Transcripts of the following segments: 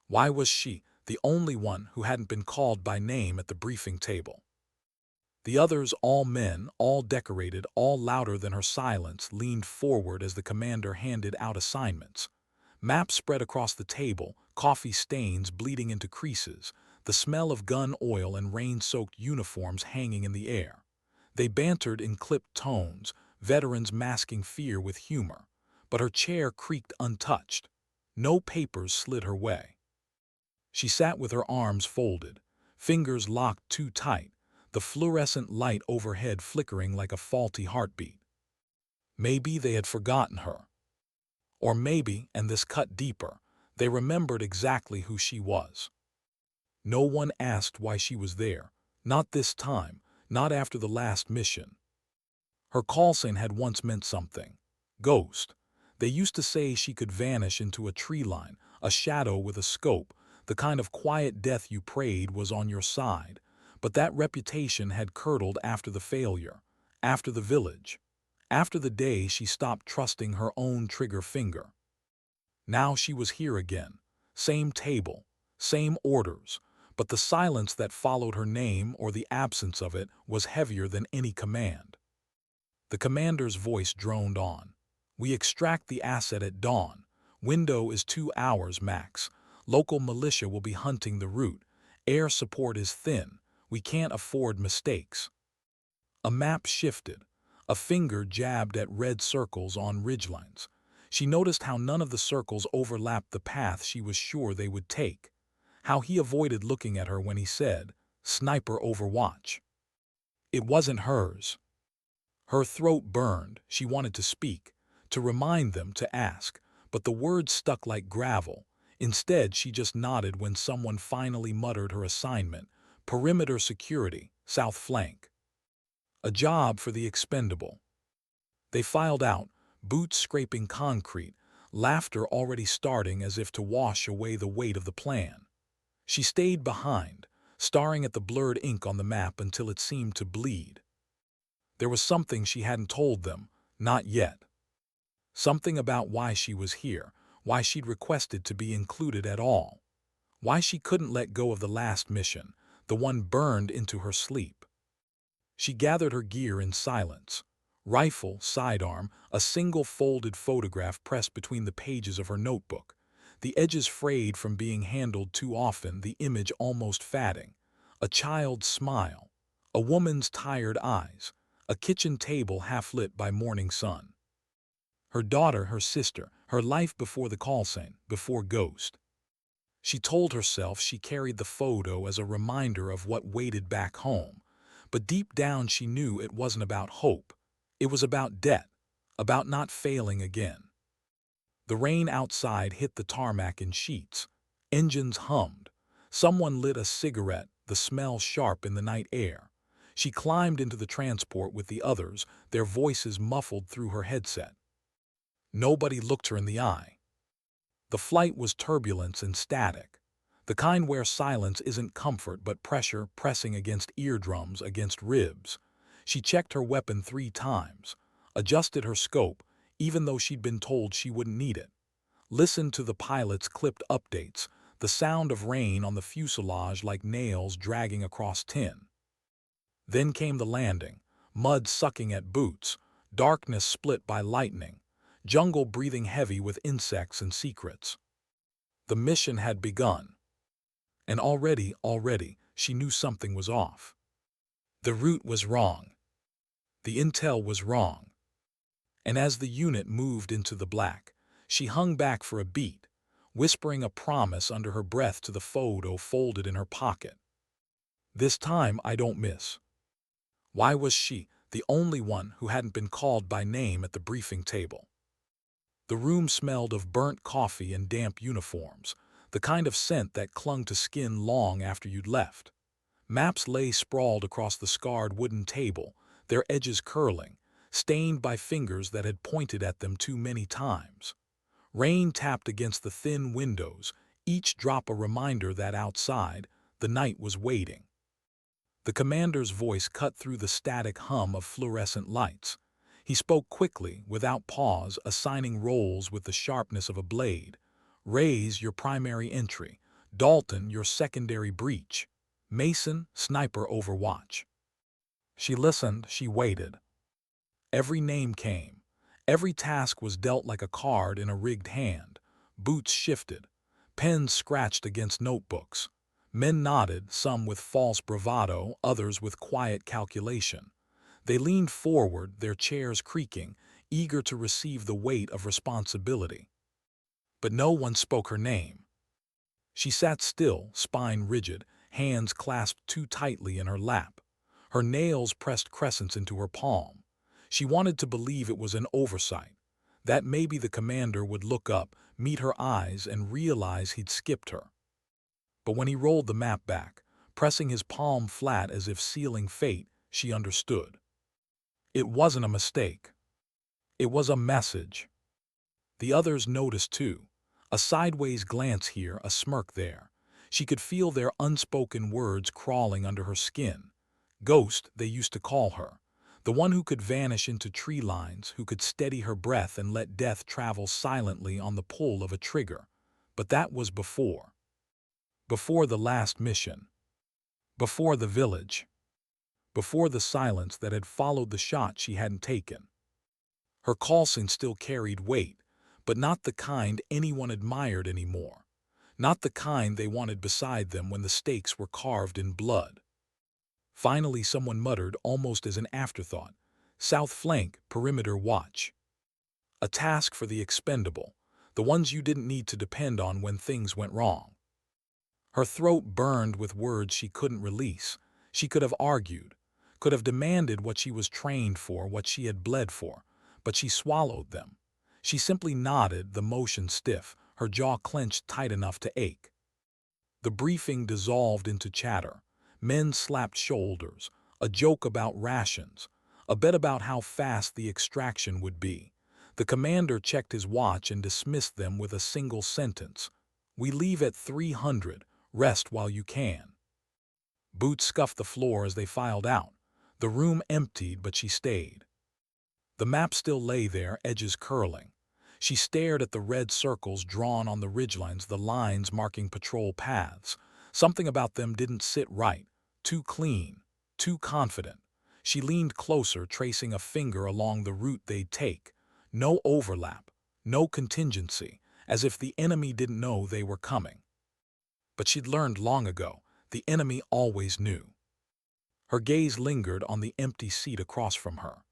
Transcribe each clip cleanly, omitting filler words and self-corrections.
Why was she the only one who hadn't been called by name at the briefing table? The others, all men, all decorated, all louder than her silence, leaned forward as the commander handed out assignments. Maps spread across the table, coffee stains bleeding into creases, the smell of gun oil and rain-soaked uniforms hanging in the air. They bantered in clipped tones, veterans masking fear with humor. But her chair creaked untouched. No papers slid her way. She sat with her arms folded, fingers locked too tight, the fluorescent light overhead flickering like a faulty heartbeat. Maybe they had forgotten her. Or maybe, and this cut deeper, they remembered exactly who she was. No one asked why she was there, not this time, not after the last mission. Her call sign had once meant something. Ghost. They used to say she could vanish into a tree line, a shadow with a scope, the kind of quiet death you prayed was on your side. But that reputation had curdled after the failure, after the village, after the day she stopped trusting her own trigger finger. Now she was here again, same table, same orders, but the silence that followed her name or the absence of it was heavier than any command. The commander's voice droned on. We extract the asset at dawn. Window is 2 hours max. Local militia will be hunting the route. Air support is thin. We can't afford mistakes. A map shifted. A finger jabbed at red circles on ridgelines. She noticed how none of the circles overlapped the path she was sure they would take. How he avoided looking at her when he said, "Sniper overwatch." It wasn't hers. Her throat burned. She wanted to speak, to remind them, to ask, but the words stuck like gravel. Instead, she just nodded when someone finally muttered her assignment: perimeter security, south flank. A job for the expendable. They filed out, boots scraping concrete, laughter already starting as if to wash away the weight of the plan. She stayed behind, staring at the blurred ink on the map until it seemed to bleed. There was something she hadn't told them, not yet. Something about why she was here, why she'd requested to be included at all. Why she couldn't let go of the last mission, the one burned into her sleep. She gathered her gear in silence. Rifle, sidearm, a single folded photograph pressed between the pages of her notebook. The edges frayed from being handled too often, the image almost fatting. A child's smile. A woman's tired eyes. A kitchen table half lit by morning sun. Her daughter, her sister, her life before the call sign, before Ghost. She told herself she carried the photo as a reminder of what waited back home, but deep down she knew it wasn't about hope. It was about debt, about not failing again. The rain outside hit the tarmac in sheets. Engines hummed. Someone lit a cigarette, the smell sharp in the night air. She climbed into the transport with the others, their voices muffled through her headset. Nobody looked her in the eye. The flight was turbulence and static, the kind where silence isn't comfort but pressure pressing against eardrums, against ribs. She checked her weapon 3 times, adjusted her scope, even though she'd been told she wouldn't need it. Listened to the pilot's clipped updates, the sound of rain on the fuselage like nails dragging across tin. Then came the landing, mud sucking at boots, darkness split by lightning, jungle breathing heavy with insects and secrets. The mission had begun. And already, she knew something was off. The route was wrong. The intel was wrong. And as the unit moved into the black, she hung back for a beat, whispering a promise under her breath to the photo folded in her pocket. This time I don't miss. Why was she the only one who hadn't been called by name at the briefing table? The room smelled of burnt coffee and damp uniforms, the kind of scent that clung to skin long after you'd left. Maps lay sprawled across the scarred wooden table, their edges curling, stained by fingers that had pointed at them too many times. Rain tapped against the thin windows, each drop a reminder that outside, the night was waiting. The commander's voice cut through the static hum of fluorescent lights. He spoke quickly, without pause, assigning roles with the sharpness of a blade. Reyes, your primary entry. Dalton, your secondary breach. Mason, sniper overwatch. She listened, she waited. Every name came. Every task was dealt like a card in a rigged hand. Boots shifted. Pens scratched against notebooks. Men nodded, some with false bravado, others with quiet calculation. They leaned forward, their chairs creaking, eager to receive the weight of responsibility. But no one spoke her name. She sat still, spine rigid, hands clasped too tightly in her lap. Her nails pressed crescents into her palm. She wanted to believe it was an oversight, that maybe the commander would look up, meet her eyes, and realize he'd skipped her. But when he rolled the map back, pressing his palm flat as if sealing fate, she understood. It wasn't a mistake. It was a message. The others noticed too. A sideways glance here, a smirk there. She could feel their unspoken words crawling under her skin. Ghost, they used to call her. The one who could vanish into tree lines, who could steady her breath and let death travel silently on the pull of a trigger. But that was before. Before the last mission. Before the village. Before the silence that had followed the shot she hadn't taken. Her call sign still carried weight, but not the kind anyone admired anymore. Not the kind they wanted beside them when the stakes were carved in blood. Finally someone muttered, almost as an afterthought, "South flank, perimeter watch." A task for the expendable, the ones you didn't need to depend on when things went wrong. Her throat burned with words she couldn't release. She could have argued, could have demanded what she was trained for, what she had bled for, but she swallowed them. She simply nodded, the motion stiff, her jaw clenched tight enough to ache. The briefing dissolved into chatter. Men slapped shoulders, a joke about rations, a bet about how fast the extraction would be. The commander checked his watch and dismissed them with a single sentence. "We leave at 300. Rest while you can." Boots scuffed the floor as they filed out. The room emptied, but she stayed. The map still lay there, edges curling. She stared at the red circles drawn on the ridgelines, the lines marking patrol paths. Something about them didn't sit right. Too clean, too confident. She leaned closer, tracing a finger along the route they'd take. No overlap, no contingency, as if the enemy didn't know they were coming. But she'd learned long ago, the enemy always knew. Her gaze lingered on the empty seat across from her.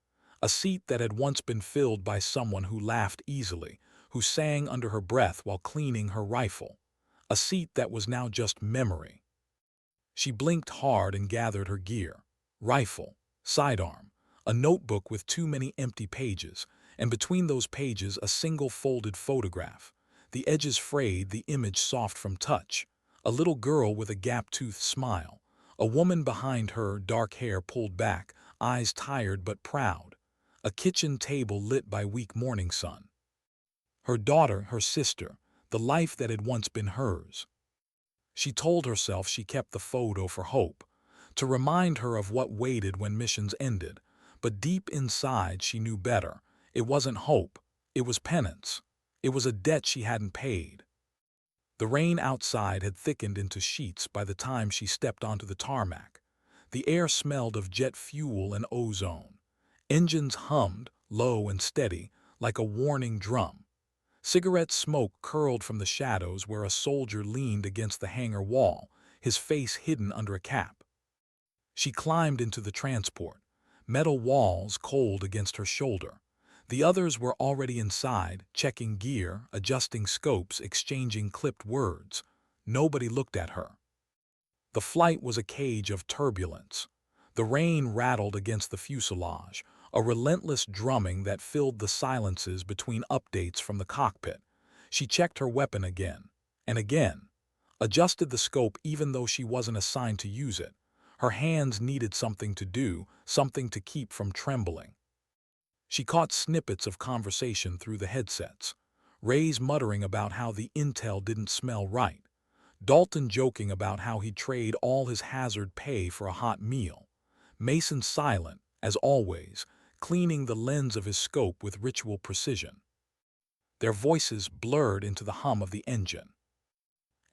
A seat that had once been filled by someone who laughed easily, who sang under her breath while cleaning her rifle. A seat that was now just memory. She blinked hard and gathered her gear. Rifle, sidearm, a notebook with too many empty pages, and between those pages a single folded photograph. The edges frayed, the image soft from touch. A little girl with a gap-toothed smile. A woman behind her, dark hair pulled back, eyes tired but proud. A kitchen table lit by weak morning sun. Her daughter, her sister, the life that had once been hers. She told herself she kept the photo for hope, to remind her of what waited when missions ended. But deep inside she knew better. It wasn't hope, it was penance. It was a debt she hadn't paid. The rain outside had thickened into sheets by the time she stepped onto the tarmac. The air smelled of jet fuel and ozone. Engines hummed, low and steady, like a warning drum. Cigarette smoke curled from the shadows where a soldier leaned against the hangar wall, his face hidden under a cap. She climbed into the transport, metal walls cold against her shoulder. The others were already inside, checking gear, adjusting scopes, exchanging clipped words. Nobody looked at her. The flight was a cage of turbulence. The rain rattled against the fuselage, a relentless drumming that filled the silences between updates from the cockpit. She checked her weapon again, and again, adjusted the scope even though she wasn't assigned to use it. Her hands needed something to do, something to keep from trembling. She caught snippets of conversation through the headsets. Reyes muttering about how the intel didn't smell right. Dalton joking about how he'd trade all his hazard pay for a hot meal. Mason silent, as always, cleaning the lens of his scope with ritual precision. Their voices blurred into the hum of the engine.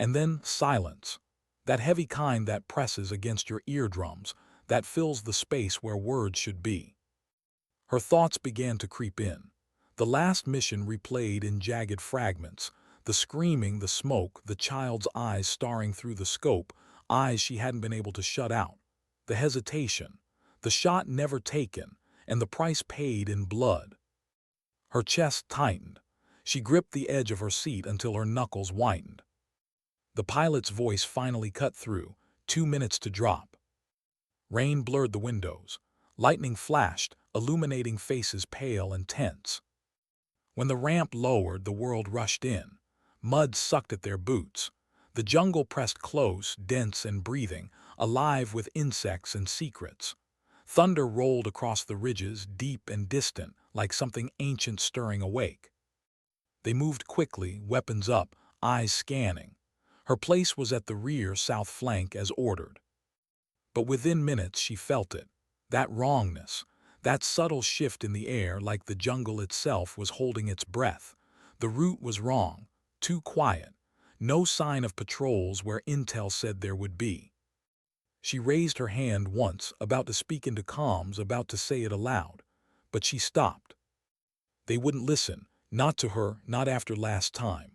And then silence. That heavy kind that presses against your eardrums, that fills the space where words should be. Her thoughts began to creep in. The last mission replayed in jagged fragments. The screaming, the smoke, the child's eyes staring through the scope, eyes she hadn't been able to shut out. The hesitation, the shot never taken, and the price paid in blood. Her chest tightened. She gripped the edge of her seat until her knuckles whitened. The pilot's voice finally cut through. 2 minutes to drop. Rain blurred the windows. Lightning flashed, illuminating faces pale and tense. When the ramp lowered, the world rushed in. Mud sucked at their boots. The jungle pressed close, dense and breathing, alive with insects and secrets. Thunder rolled across the ridges, deep and distant, like something ancient stirring awake. They moved quickly, weapons up, eyes scanning. Her place was at the rear south flank as ordered. But within minutes she felt it. That wrongness, that subtle shift in the air like the jungle itself was holding its breath. The route was wrong, too quiet. No sign of patrols where intel said there would be. She raised her hand once, about to speak into comms, about to say it aloud. But she stopped. They wouldn't listen, not to her, not after last time.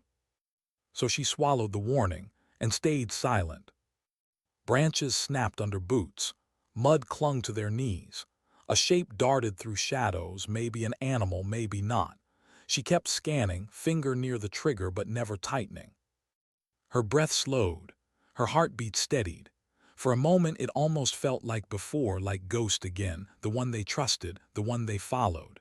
So she swallowed the warning and stayed silent. Branches snapped under boots. Mud clung to their knees. A shape darted through shadows, maybe an animal, maybe not. She kept scanning, finger near the trigger but never tightening. Her breath slowed. Her heartbeat steadied. For a moment it almost felt like before, like Ghost again, the one they trusted, the one they followed.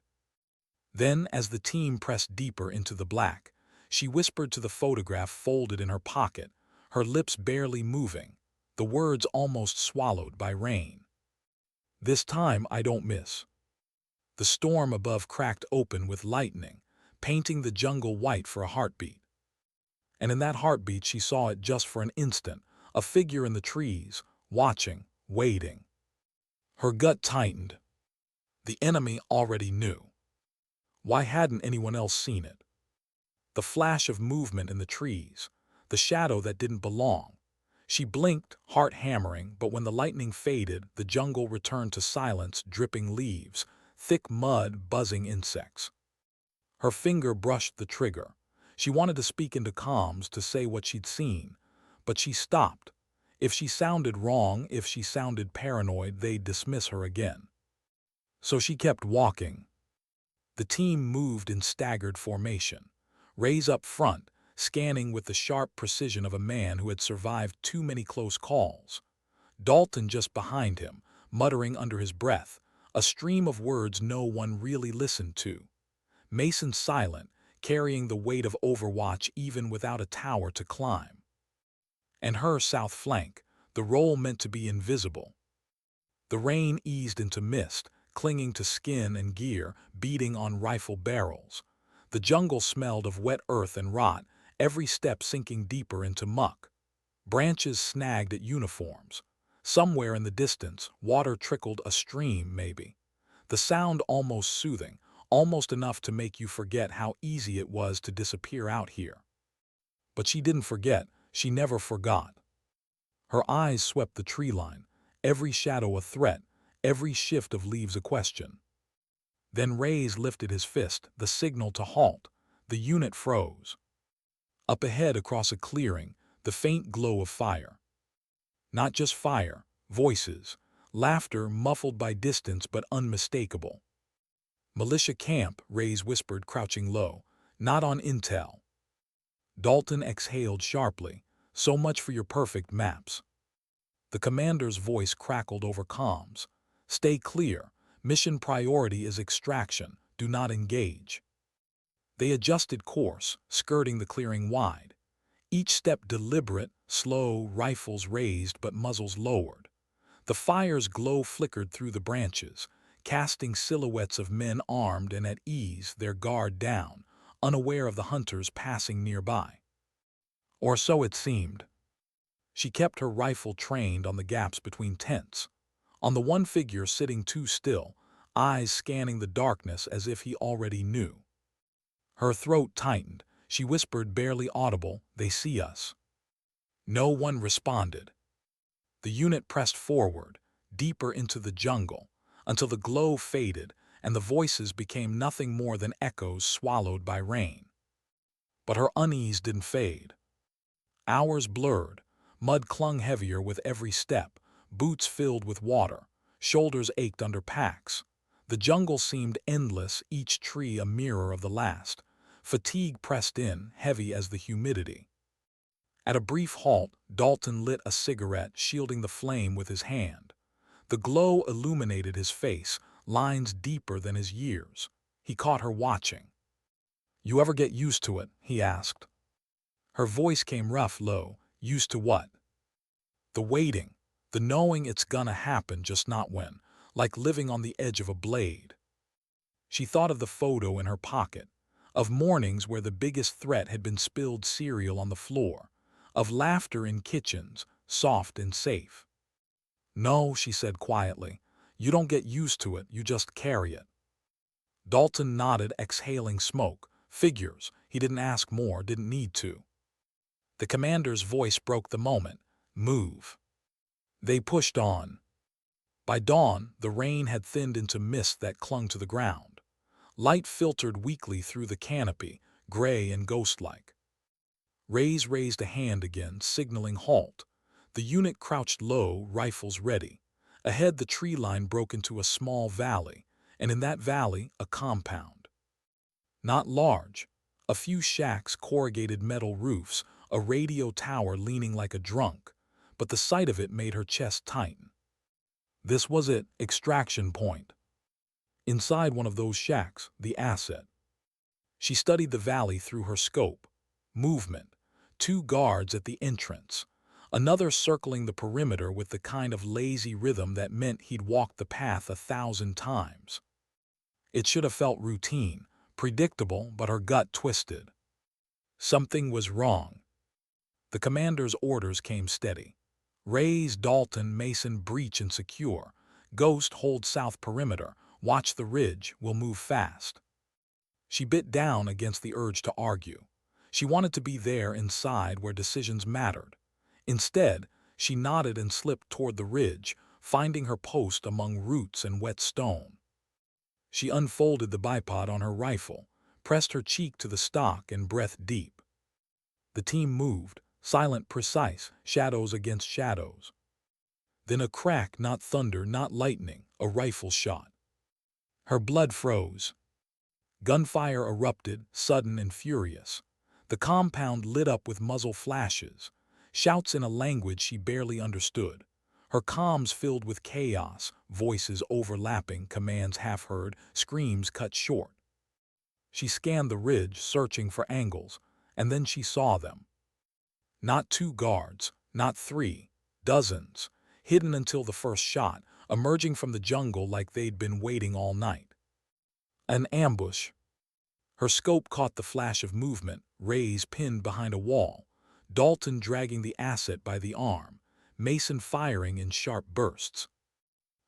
Then, as the team pressed deeper into the black, she whispered to the photograph folded in her pocket, her lips barely moving, the words almost swallowed by rain. "This time I don't miss." The storm above cracked open with lightning, painting the jungle white for a heartbeat. And in that heartbeat she saw it just for an instant, a figure in the trees, watching, waiting. Her gut tightened. The enemy already knew. Why hadn't anyone else seen it? The flash of movement in the trees, the shadow that didn't belong. She blinked, heart hammering, but when the lightning faded, the jungle returned to silence, dripping leaves, thick mud, buzzing insects. Her finger brushed the trigger. She wanted to speak into comms, to say what she'd seen, but she stopped. If she sounded wrong, if she sounded paranoid, they'd dismiss her again. So she kept walking. The team moved in staggered formation. Reyes up front, scanning with the sharp precision of a man who had survived too many close calls. Dalton just behind him, muttering under his breath, a stream of words no one really listened to. Mason silent, carrying the weight of Overwatch even without a tower to climb. And her south flank, the role meant to be invisible. The rain eased into mist, clinging to skin and gear, beating on rifle barrels. The jungle smelled of wet earth and rot, every step sinking deeper into muck. Branches snagged at uniforms. Somewhere in the distance, water trickled, a stream maybe. The sound almost soothing, almost enough to make you forget how easy it was to disappear out here. But she didn't forget, she never forgot. Her eyes swept the tree line, every shadow a threat, every shift of leaves a question. Then Reyes lifted his fist, the signal to halt. The unit froze. Up ahead across a clearing, the faint glow of fire. Not just fire, voices, laughter muffled by distance but unmistakable. "Militia camp," Reyes whispered, crouching low. "Not on intel." Dalton exhaled sharply. "So much for your perfect maps." The commander's voice crackled over comms. "Stay clear. Mission priority is extraction. Do not engage." They adjusted course, skirting the clearing wide. Each step deliberate, slow, rifles raised but muzzles lowered. The fire's glow flickered through the branches, casting silhouettes of men armed and at ease, their guard down, unaware of the hunters passing nearby. Or so it seemed. She kept her rifle trained on the gaps between tents, on the one figure sitting too still, eyes scanning the darkness as if he already knew. Her throat tightened. She whispered, barely audible, "They see us." No one responded. The unit pressed forward, deeper into the jungle, until the glow faded and the voices became nothing more than echoes swallowed by rain. But her unease didn't fade. Hours blurred, mud clung heavier with every step, boots filled with water, shoulders ached under packs. The jungle seemed endless, each tree a mirror of the last. Fatigue pressed in, heavy as the humidity. At a brief halt, Dalton lit a cigarette, shielding the flame with his hand. The glow illuminated his face, lines deeper than his years. He caught her watching. "You ever get used to it?" he asked. Her voice came rough, low. "Used to what?" "The waiting, the knowing it's gonna happen, just not when, like living on the edge of a blade." She thought of the photo in her pocket, of mornings where the biggest threat had been spilled cereal on the floor, of laughter in kitchens, soft and safe. "No," she said quietly, "you don't get used to it, you just carry it." Dalton nodded, exhaling smoke. Figures. He didn't ask more, didn't need to. The commander's voice broke the moment. "Move." They pushed on. By dawn, the rain had thinned into mist that clung to the ground. Light filtered weakly through the canopy, gray and ghost-like. Reyes raised a hand again, signaling halt. The unit crouched low, rifles ready. Ahead, the tree line broke into a small valley, and in that valley, a compound. Not large. A few shacks, corrugated metal roofs, a radio tower leaning like a drunk, but the sight of it made her chest tighten. This was it, extraction point. Inside one of those shacks, the asset. She studied the valley through her scope. Movement. 2 guards at the entrance. Another circling the perimeter with the kind of lazy rhythm that meant he'd walked the path 1,000 times. It should have felt routine, predictable, but her gut twisted. Something was wrong. The commander's orders came steady. Reyes, Dalton, Mason, breach and secure. Ghost, hold south perimeter. Watch the ridge, we'll move fast. She bit down against the urge to argue. She wanted to be there inside where decisions mattered. Instead, she nodded and slipped toward the ridge, finding her post among roots and wet stone. She unfolded the bipod on her rifle, pressed her cheek to the stock and breathed deep. The team moved, silent, precise, shadows against shadows. Then a crack, not thunder, not lightning, a rifle shot. Her blood froze. Gunfire erupted, sudden and furious. The compound lit up with muzzle flashes, shouts in a language she barely understood. Her comms filled with chaos, voices overlapping, commands half-heard, screams cut short. She scanned the ridge, searching for angles, and then she saw them. Not 2 guards, not 3, dozens, hidden until the first shot, emerging from the jungle like they'd been waiting all night. An ambush. Her scope caught the flash of movement, Reyes pinned behind a wall, Dalton dragging the asset by the arm, Mason firing in sharp bursts.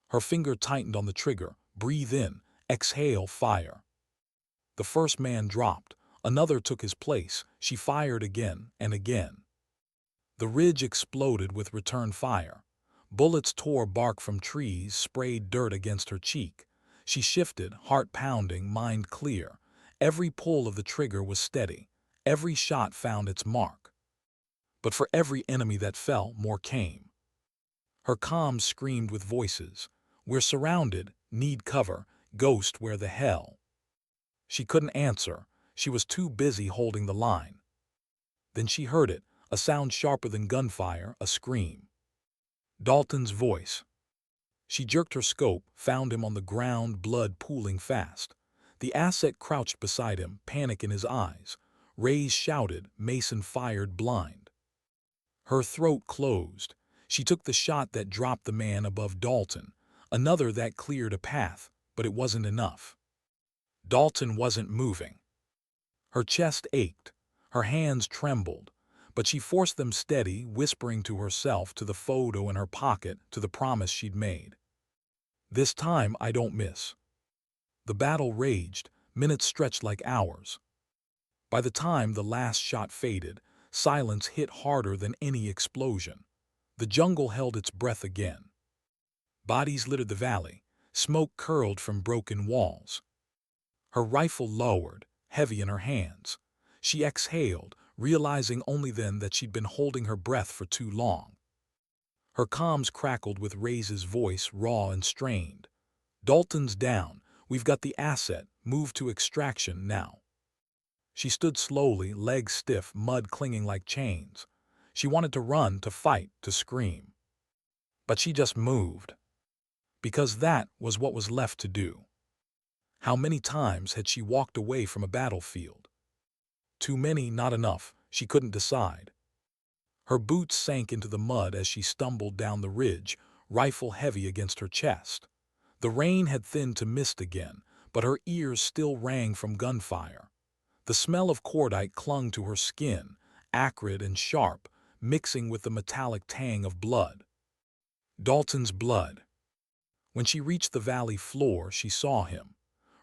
Her finger tightened on the trigger. Breathe in, exhale, fire. The first man dropped. Another took his place. She fired again and again. The ridge exploded with return fire. Bullets tore bark from trees, sprayed dirt against her cheek. She shifted, heart pounding, mind clear. Every pull of the trigger was steady. Every shot found its mark. But for every enemy that fell, more came. Her comms screamed with voices. "We're surrounded, need cover, Ghost, where the hell?" She couldn't answer. She was too busy holding the line. Then she heard it, a sound sharper than gunfire, a scream. Dalton's voice. She jerked her scope, found him on the ground, blood pooling fast. The asset crouched beside him, panic in his eyes. Reyes shouted, Mason fired blind. Her throat closed. She took the shot that dropped the man above Dalton, another that cleared a path, but it wasn't enough. Dalton wasn't moving. Her chest ached, her hands trembled, but she forced them steady, whispering to herself, to the photo in her pocket, to the promise she'd made. "This time I don't miss." The battle raged, minutes stretched like hours. By the time the last shot faded, Silence hit harder than any explosion. The jungle held its breath again. Bodies littered the valley. Smoke curled from broken walls. Her rifle lowered, heavy in her hands. She exhaled, realizing only then that she'd been holding her breath for too long. Her comms crackled with Reyes' voice, raw and strained. "Dalton's down. We've got the asset. Move to extraction now." She stood slowly, legs stiff, mud clinging like chains. She wanted to run, to fight, to scream. But she just moved. Because that was what was left to do. How many times had she walked away from a battlefield? Too many, not enough. She couldn't decide. Her boots sank into the mud as she stumbled down the ridge, rifle heavy against her chest. The rain had thinned to mist again, but her ears still rang from gunfire. The smell of cordite clung to her skin, acrid and sharp, mixing with the metallic tang of blood. Dalton's blood. When she reached the valley floor, she saw him.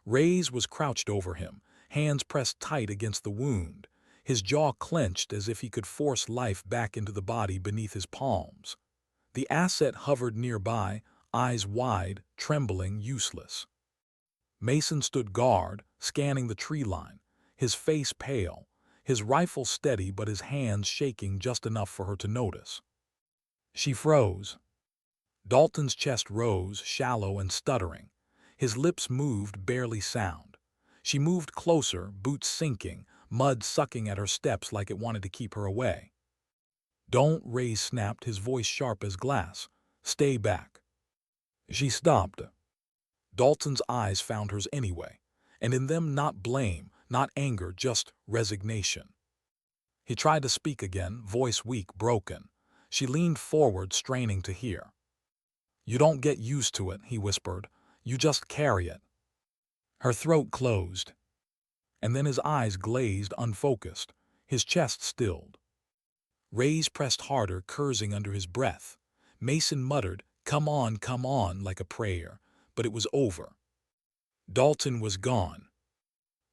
Reyes was crouched over him, hands pressed tight against the wound, his jaw clenched as if he could force life back into the body beneath his palms. The asset hovered nearby, eyes wide, trembling, useless. Mason stood guard, scanning the tree line, his face pale, his rifle steady but his hands shaking just enough for her to notice. She froze. Dalton's chest rose, shallow and stuttering. His lips moved, barely sound. She moved closer, boots sinking, mud sucking at her steps like it wanted to keep her away. "Don't," Reyes snapped, his voice sharp as glass. "Stay back." She stopped. Dalton's eyes found hers anyway, and in them not blame, not anger, just resignation. He tried to speak again, voice weak, broken. She leaned forward, straining to hear. "You don't get used to it," he whispered. "You just carry it." Her throat closed. And then his eyes glazed, unfocused, his chest stilled. Reyes pressed harder, cursing under his breath. Mason muttered, come on," like a prayer, but it was over. Dalton was gone.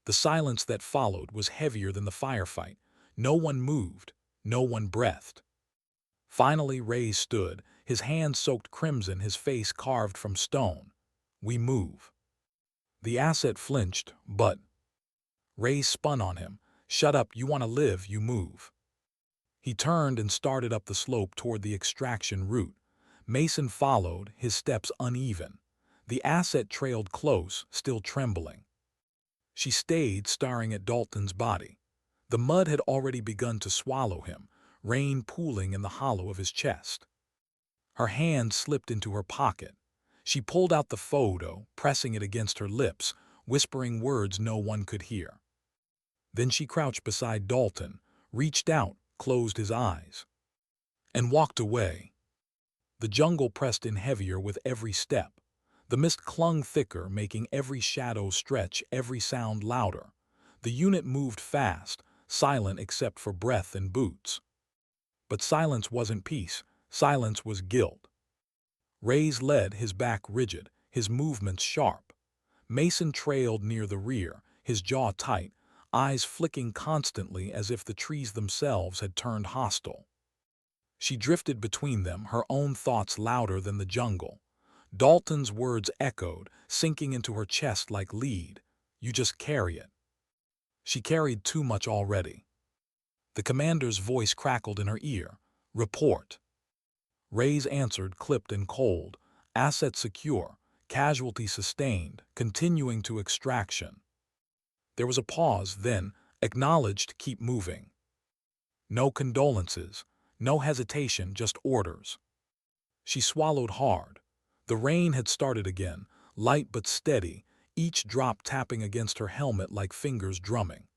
The silence that followed was heavier than the firefight. No one moved, no one breathed. Finally, Reyes stood, his hands soaked crimson, his face carved from stone. "We move." The asset flinched, but Reyes spun on him. "Shut up, you want to live, you move." He turned and started up the slope toward the extraction route. Mason followed, his steps uneven. The asset trailed close, still trembling. She stayed, staring at Dalton's body. The mud had already begun to swallow him, rain pooling in the hollow of his chest. Her hand slipped into her pocket. She pulled out the photo, pressing it against her lips, whispering words no one could hear. Then she crouched beside Dalton, reached out, closed his eyes, and walked away. The jungle pressed in heavier with every step. The mist clung thicker, making every shadow stretch, every sound louder. The unit moved fast, silent except for breath and boots. But silence wasn't peace. Silence was guilt. Reyes led, his back rigid, his movements sharp. Mason trailed near the rear, his jaw tight, eyes flicking constantly as if the trees themselves had turned hostile. She drifted between them, her own thoughts louder than the jungle. Dalton's words echoed, sinking into her chest like lead. "You just carry it." She carried too much already. The commander's voice crackled in her ear. "Report." Reyes answered, clipped and cold. "Asset secure. Casualty sustained. Continuing to extraction." There was a pause, then, "Acknowledged, keep moving." No condolences, no hesitation, just orders. She swallowed hard. The rain had started again, light but steady, each drop tapping against her helmet like fingers drumming.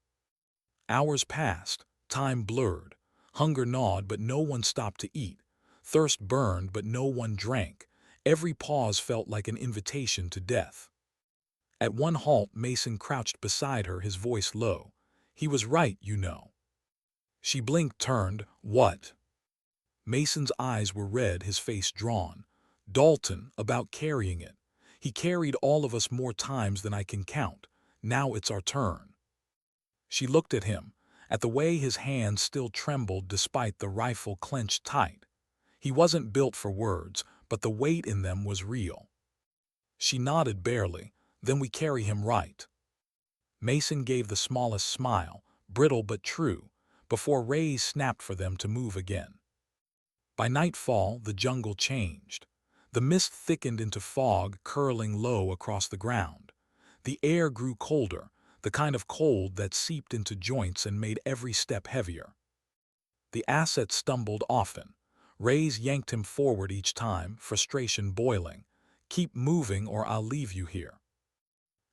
Hours passed, time blurred. Hunger gnawed, but no one stopped to eat. Thirst burned, but no one drank. Every pause felt like an invitation to death. At one halt, Mason crouched beside her, his voice low. "He was right, you know." She blinked, turned. "What?" Mason's eyes were red, his face drawn. "Dalton, about carrying it. He carried all of us more times than I can count. Now it's our turn." She looked at him, at the way his hands still trembled despite the rifle clenched tight. He wasn't built for words, but the weight in them was real. She nodded barely. Then we carry him right. Mason gave the smallest smile, brittle but true, before Reyes snapped for them to move again. By nightfall, the jungle changed. The mist thickened into fog curling low across the ground. The air grew colder, the kind of cold that seeped into joints and made every step heavier. The asset stumbled often. Reyes yanked him forward each time, frustration boiling. "Keep moving or I'll leave you here."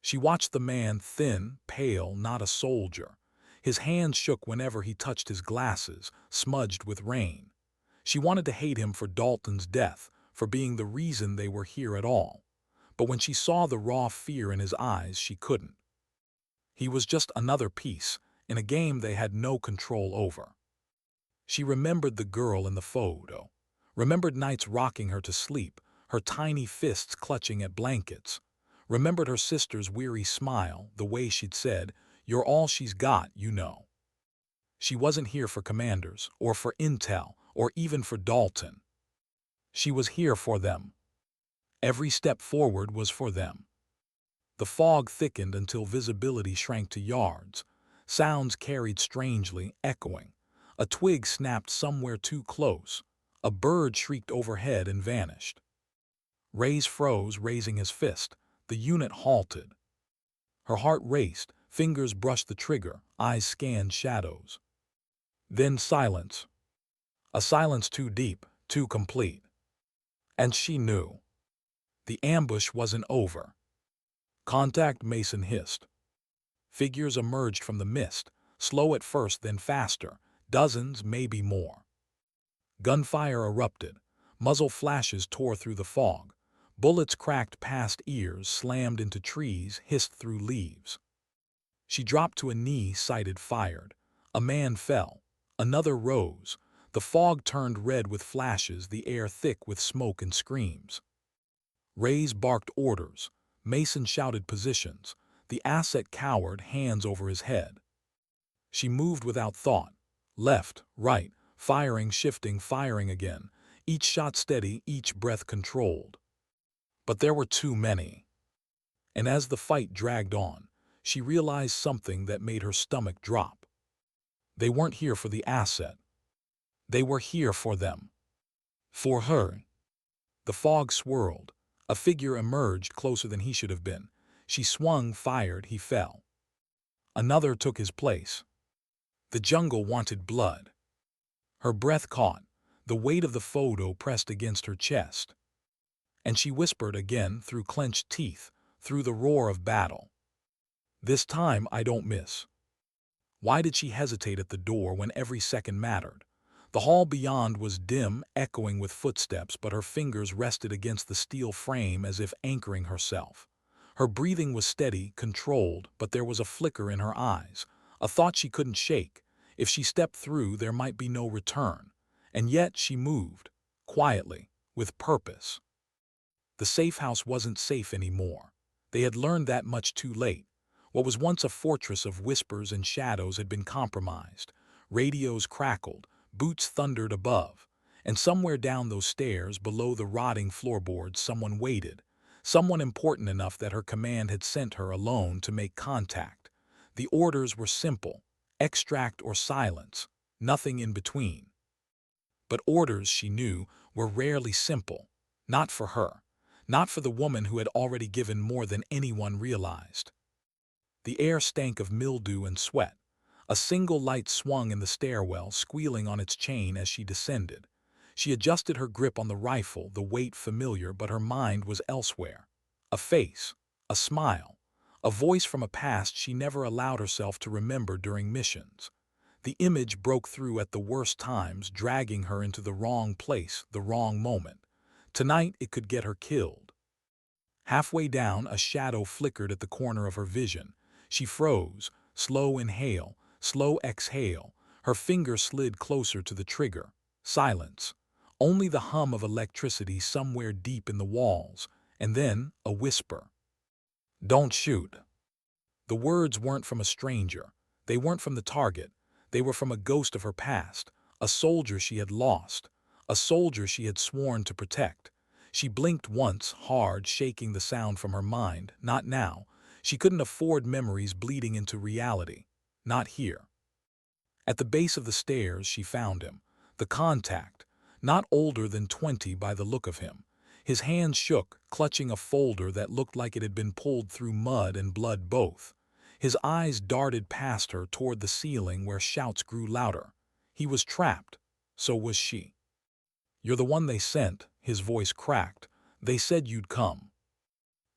She watched the man, thin, pale, not a soldier. His hands shook whenever he touched his glasses, smudged with rain. She wanted to hate him for Dalton's death, for being the reason they were here at all. But when she saw the raw fear in his eyes, she couldn't. He was just another piece, in a game they had no control over. She remembered the girl in the photo, remembered nights rocking her to sleep, her tiny fists clutching at blankets, remembered her sister's weary smile, the way she'd said, "You're all she's got, you know." She wasn't here for commanders, or for intel, or even for Dalton. She was here for them. Every step forward was for them. The fog thickened until visibility shrank to yards. Sounds carried strangely, echoing. A twig snapped somewhere too close. A bird shrieked overhead and vanished. Reyes froze, raising his fist. The unit halted. Her heart raced, fingers brushed the trigger, eyes scanned shadows. Then silence. A silence too deep, too complete. And she knew. The ambush wasn't over. "Contact," Mason hissed. Figures emerged from the mist, slow at first then faster, dozens, maybe more. Gunfire erupted. Muzzle flashes tore through the fog. Bullets cracked past ears, slammed into trees, hissed through leaves. She dropped to a knee, sighted, fired. A man fell. Another rose. The fog turned red with flashes, the air thick with smoke and screams. Reyes barked orders. Mason shouted positions. The asset cowered, hands over his head. She moved without thought. Left, right, firing, shifting, firing again. Each shot steady, each breath controlled. But there were too many. And as the fight dragged on, she realized something that made her stomach drop. They weren't here for the asset. They were here for them. For her. The fog swirled. A figure emerged closer than he should have been. She swung, fired, he fell. Another took his place. The jungle wanted blood. Her breath caught. The weight of the photo pressed against her chest. And she whispered again through clenched teeth, through the roar of battle. "This time I don't miss." Why did she hesitate at the door when every second mattered? The hall beyond was dim, echoing with footsteps, but her fingers rested against the steel frame as if anchoring herself. Her breathing was steady, controlled, but there was a flicker in her eyes, a thought she couldn't shake. If she stepped through, there might be no return. And yet she moved, quietly, with purpose. The safe house wasn't safe anymore. They had learned that much too late. What was once a fortress of whispers and shadows had been compromised. Radios crackled, boots thundered above, and somewhere down those stairs, below the rotting floorboards, someone waited. Someone important enough that her command had sent her alone to make contact. The orders were simple: extract or silence, nothing in between. But orders, she knew, were rarely simple. Not for her. Not for the woman who had already given more than anyone realized. The air stank of mildew and sweat. A single light swung in the stairwell, squealing on its chain as she descended. She adjusted her grip on the rifle, the weight familiar, but her mind was elsewhere. A face, a smile, a voice from a past she never allowed herself to remember during missions. The image broke through at the worst times, dragging her into the wrong place, the wrong moment. Tonight it could get her killed. Halfway down, a shadow flickered at the corner of her vision. She froze, slow inhale, slow exhale. Her finger slid closer to the trigger. Silence. Only the hum of electricity somewhere deep in the walls. And then a whisper. "Don't shoot." The words weren't from a stranger. They weren't from the target. They were from a ghost of her past, a soldier she had lost, a soldier she had sworn to protect. She blinked once, hard, shaking the sound from her mind. Not now. She couldn't afford memories bleeding into reality. Not here. At the base of the stairs, she found him. The contact, not older than 20 by the look of him. His hands shook, clutching a folder that looked like it had been pulled through mud and blood both. His eyes darted past her toward the ceiling where shouts grew louder. He was trapped. So was she. "You're the one they sent," his voice cracked. "They said you'd come."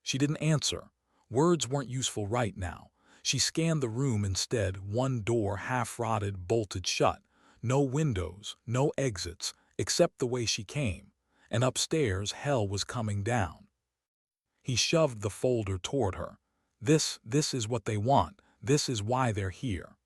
She didn't answer. Words weren't useful right now. She scanned the room instead, one door half-rotted, bolted shut. No windows, no exits, except the way she came. And upstairs, hell was coming down. He shoved the folder toward her. This is what they want. This is why they're here."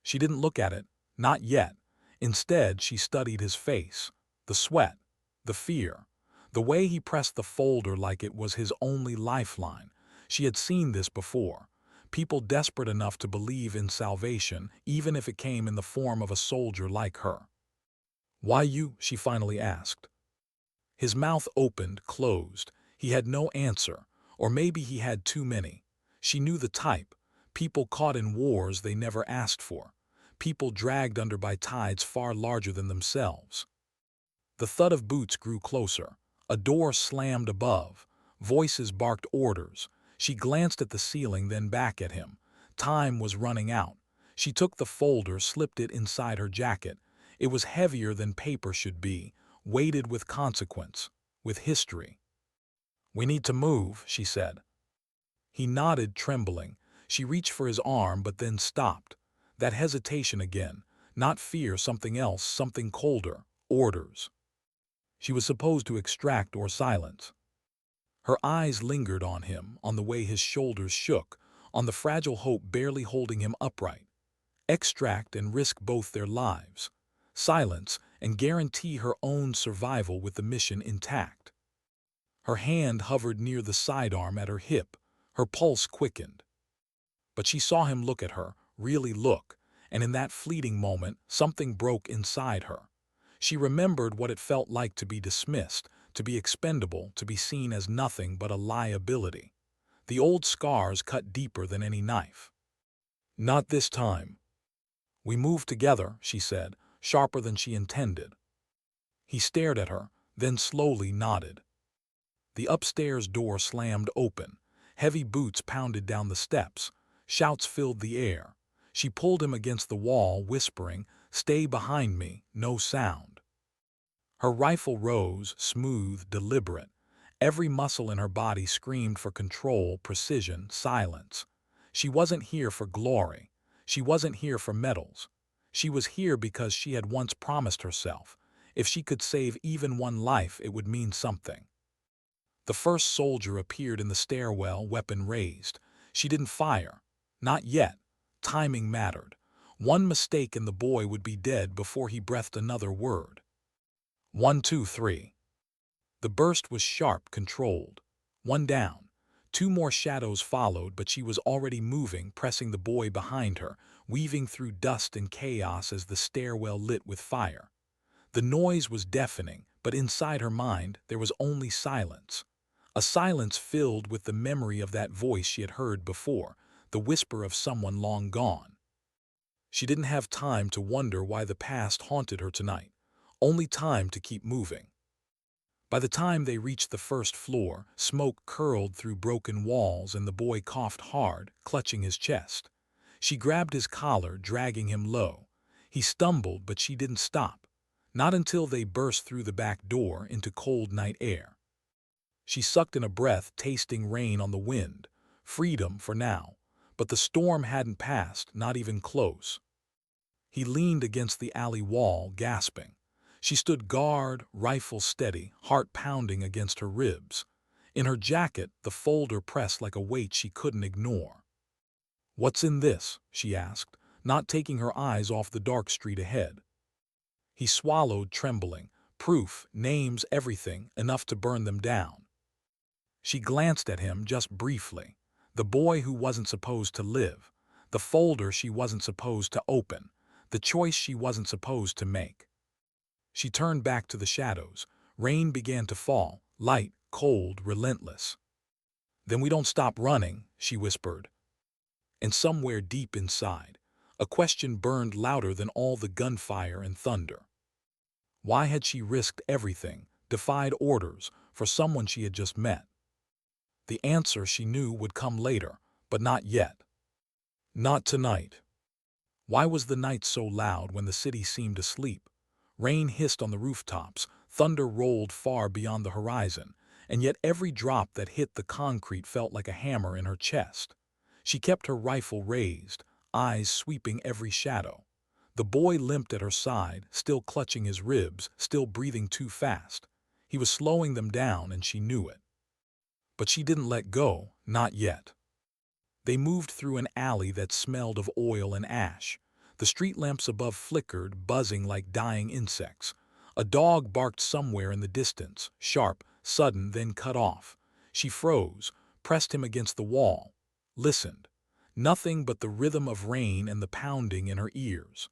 She didn't look at it. Not yet. Instead, she studied his face. The sweat. The fear. The way he pressed the folder like it was his only lifeline. She had seen this before. People desperate enough to believe in salvation, even if it came in the form of a soldier like her. "Why you?" she finally asked. His mouth opened, closed. He had no answer. Or maybe he had too many. She knew the type. People caught in wars they never asked for. People dragged under by tides far larger than themselves. The thud of boots grew closer. A door slammed above. Voices barked orders. She glanced at the ceiling, then back at him. Time was running out. She took the folder, slipped it inside her jacket. It was heavier than paper should be, weighted with consequence, with history. "We need to move," she said. He nodded, trembling. She reached for his arm, but then stopped. That hesitation again. Not fear, something else, something colder. Orders. She was supposed to extract or silence. Her eyes lingered on him, on the way his shoulders shook, on the fragile hope barely holding him upright. Extract and risk both their lives. Silence and guarantee her own survival with the mission intact. Her hand hovered near the sidearm at her hip. Her pulse quickened. But she saw him look at her, really look, and in that fleeting moment, something broke inside her. She remembered what it felt like to be dismissed, to be expendable, to be seen as nothing but a liability. The old scars cut deeper than any knife. "Not this time." "We move together," she said, sharper than she intended. He stared at her, then slowly nodded. The upstairs door slammed open. Heavy boots pounded down the steps. Shouts filled the air. She pulled him against the wall, whispering, "Stay behind me," no sound. Her rifle rose, smooth, deliberate. Every muscle in her body screamed for control, precision, silence. She wasn't here for glory. She wasn't here for medals. She was here because she had once promised herself, if she could save even one life, it would mean something. The first soldier appeared in the stairwell, weapon raised. She didn't fire. Not yet. Timing mattered. One mistake and the boy would be dead before he breathed another word. 1, 2, 3. The burst was sharp, controlled. One down. Two more shadows followed, but she was already moving, pressing the boy behind her, weaving through dust and chaos as the stairwell lit with fire. The noise was deafening, but inside her mind there was only silence. A silence filled with the memory of that voice she had heard before, the whisper of someone long gone. She didn't have time to wonder why the past haunted her tonight, only time to keep moving. By the time they reached the first floor, smoke curled through broken walls and the boy coughed hard, clutching his chest. She grabbed his collar, dragging him low. He stumbled, but she didn't stop. Not until they burst through the back door into cold night air. She sucked in a breath, tasting rain on the wind. Freedom for now. But the storm hadn't passed, not even close. He leaned against the alley wall, gasping. She stood guard, rifle steady, heart pounding against her ribs. In her jacket, the folder pressed like a weight she couldn't ignore. "What's in this?" she asked, not taking her eyes off the dark street ahead. He swallowed, trembling. Proof, names, everything, enough to burn them down. She glanced at him just briefly. The boy who wasn't supposed to live. The folder she wasn't supposed to open. the choice she wasn't supposed to make. She turned back to the shadows. Rain began to fall, light, cold, relentless. "Then we don't stop running," she whispered. And somewhere deep inside, a question burned louder than all the gunfire and thunder. Why had she risked everything, defied orders, for someone she had just met? The answer she knew would come later, but not yet. Not tonight. Why was the night so loud when the city seemed asleep? Rain hissed on the rooftops, thunder rolled far beyond the horizon, and yet every drop that hit the concrete felt like a hammer in her chest. She kept her rifle raised, eyes sweeping every shadow. The boy limped at her side, still clutching his ribs, still breathing too fast. He was slowing them down, and she knew it. But she didn't let go, not yet. They moved through an alley that smelled of oil and ash. The street lamps above flickered, buzzing like dying insects. A dog barked somewhere in the distance, sharp, sudden, then cut off. She froze, pressed him against the wall, listened. Nothing but the rhythm of rain and the pounding in her ears.